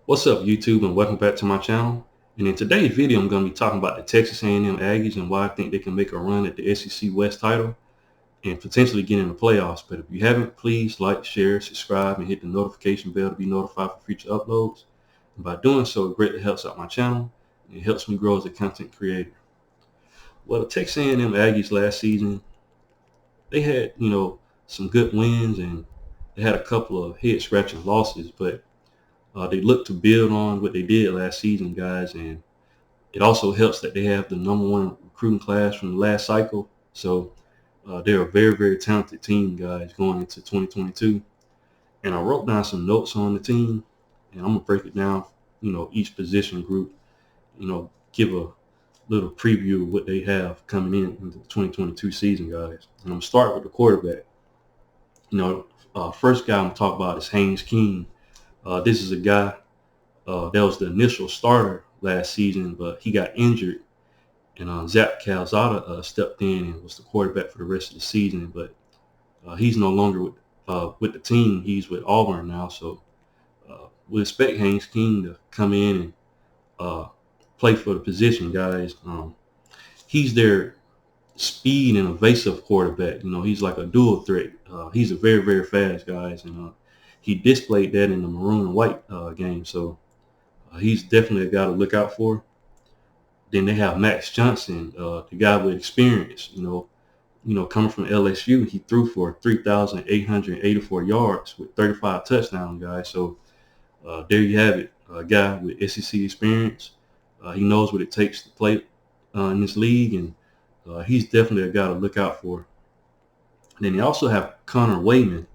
What's up, YouTube, and welcome back to my channel. And in today's video, I'm going to be talking about the Texas A&M Aggies and why I think they can make a run at the SEC West title and potentially get in the playoffs. But if you haven't, please like, share, subscribe, and hit the notification bell to be notified for future uploads. And by doing so, it greatly helps out my channel and it helps me grow as a content creator. Well, the Texas A&M Aggies last season, they had, some good wins and they had a couple of head-scratching losses, but they look to build on what they did last season, guys, and it also helps that they have the #1 recruiting class from the last cycle. So they're a very, very talented team, guys, going into 2022. And I wrote down some notes on the team, and I'm gonna break it down, each position group, give a little preview of what they have coming into the 2022 season, guys. And I'm gonna start with the quarterback. First guy I'm gonna talk about is Haynes King. This is a guy that was the initial starter last season, but he got injured, and Zach Calzada stepped in and was the quarterback for the rest of the season. But he's no longer with the team. He's with Auburn now, so we expect Haynes King to come in and play for the position, guys. He's their speed and evasive quarterback. He's like a dual threat. He's a very, very fast, guys, and he displayed that in the maroon and white game. So he's definitely a guy to look out for. Then they have Max Johnson, the guy with experience. Coming from LSU, he threw for 3,884 yards with 35 touchdowns, guys. So there you have it, a guy with SEC experience. He knows what it takes to play in this league, and he's definitely a guy to look out for. And then they also have Connor Wayman.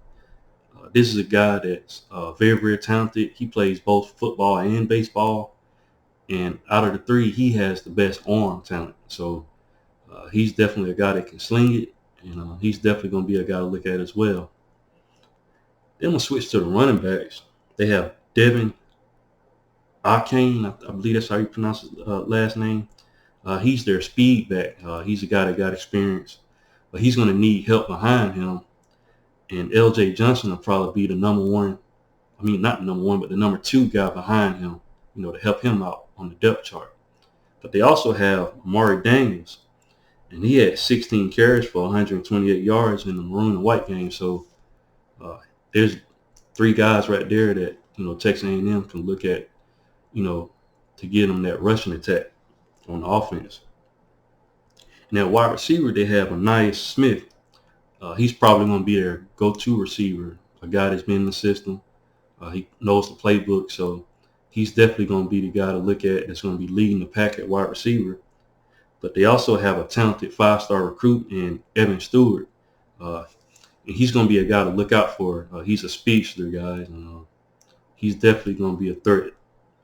This is a guy that's very, very talented. He plays both football and baseball. And out of the three, he has the best arm talent. So he's definitely a guy that can sling it. And he's definitely going to be a guy to look at as well. Then we'll switch to the running backs. They have Devin Akane. I believe that's how you pronounce his last name. He's their speed back. He's a guy that got experience. But he's going to need help behind him. And LJ Johnson will probably be the #1. I mean, not the #1, but the #2 guy behind him, to help him out on the depth chart. But they also have Amari Daniels, and he had 16 carries for 128 yards in the maroon and white game. So there's three guys right there that, Texas A&M can look at, to get them that rushing attack on the offense. Now, wide receiver, they have Anias Smith. He's probably going to be their go-to receiver, a guy that's been in the system. He knows the playbook, so he's definitely going to be the guy to look at that's going to be leading the pack at wide receiver. But they also have a talented 5-star recruit in Evan Stewart. And he's going to be a guy to look out for. He's a speedster, guys, and he's definitely going to be a threat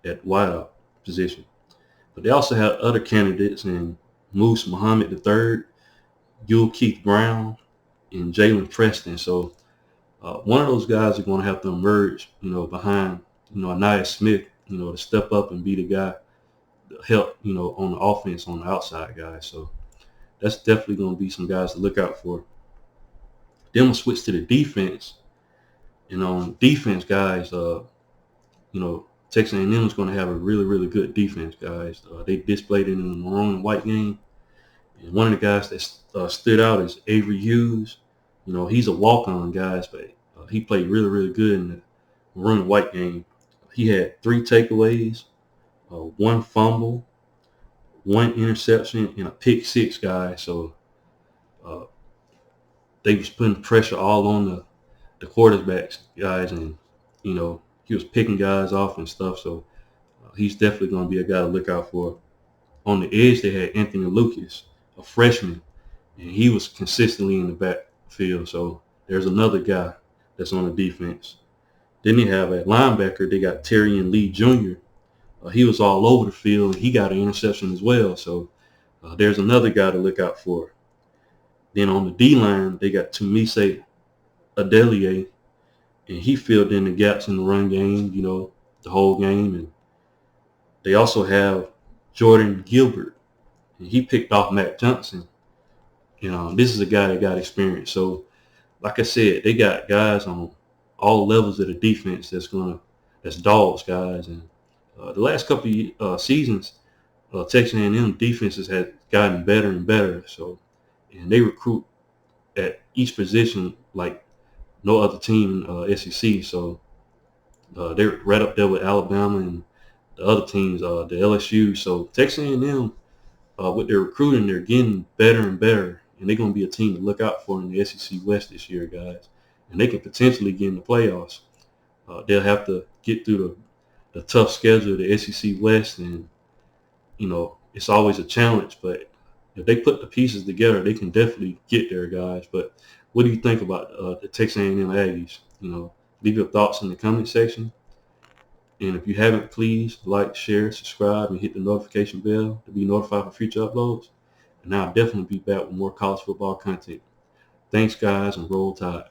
at wideout position. But they also have other candidates in Moose Muhammad III, Yul Keith Brown, and Jalen Preston. So one of those guys are going to have to emerge, behind, Anias Smith, to step up and be the guy to help, on the offense on the outside, guys. So that's definitely going to be some guys to look out for. Then we'll switch to the defense. And on defense, guys, Texas A&M is going to have a really, really good defense, guys. They displayed it in the maroon and white game. And one of the guys that stood out is Avery Hughes. He's a walk-on, guys, but he played really, really good in the maroon and white game. He had 3 takeaways, 1 fumble, 1 interception, and a pick 6, guys. So they was putting pressure all on the quarterbacks, guys, and he was picking guys off and stuff. So he's definitely going to be a guy to look out for. On the edge, they had Anthony Lucas, a freshman, and he was consistently in the backfield. So there's another guy that's on the defense. Then they have at linebacker, they got Terry and Lee Jr. He was all over the field. He got an interception as well. So there's another guy to look out for. Then on the D-line, they got Tumise Adelier, and he filled in the gaps in the run game, the whole game. And they also have Jordan Gilbert, and he picked off Matt Johnson. This is a guy that got experience. So, like I said, they got guys on all levels of the defense that's dogs, guys, and The last couple of seasons, Texas A&M defenses had gotten better and better. So, and they recruit at each position like no other team in SEC. So they're right up there with Alabama and the other teams, the LSU. So Texas A&M, with their recruiting, they're getting better and better, and they're going to be a team to look out for in the SEC West this year, guys. And they can potentially get in the playoffs. They'll have to get through the tough schedule of the SEC West, and it's always a challenge. But if they put the pieces together, they can definitely get there, guys. But what do you think about the Texas A&M Aggies? Leave your thoughts in the comment section. And if you haven't, please like, share, subscribe, and hit the notification bell to be notified for future uploads. And I'll definitely be back with more college football content. Thanks, guys, and roll tide.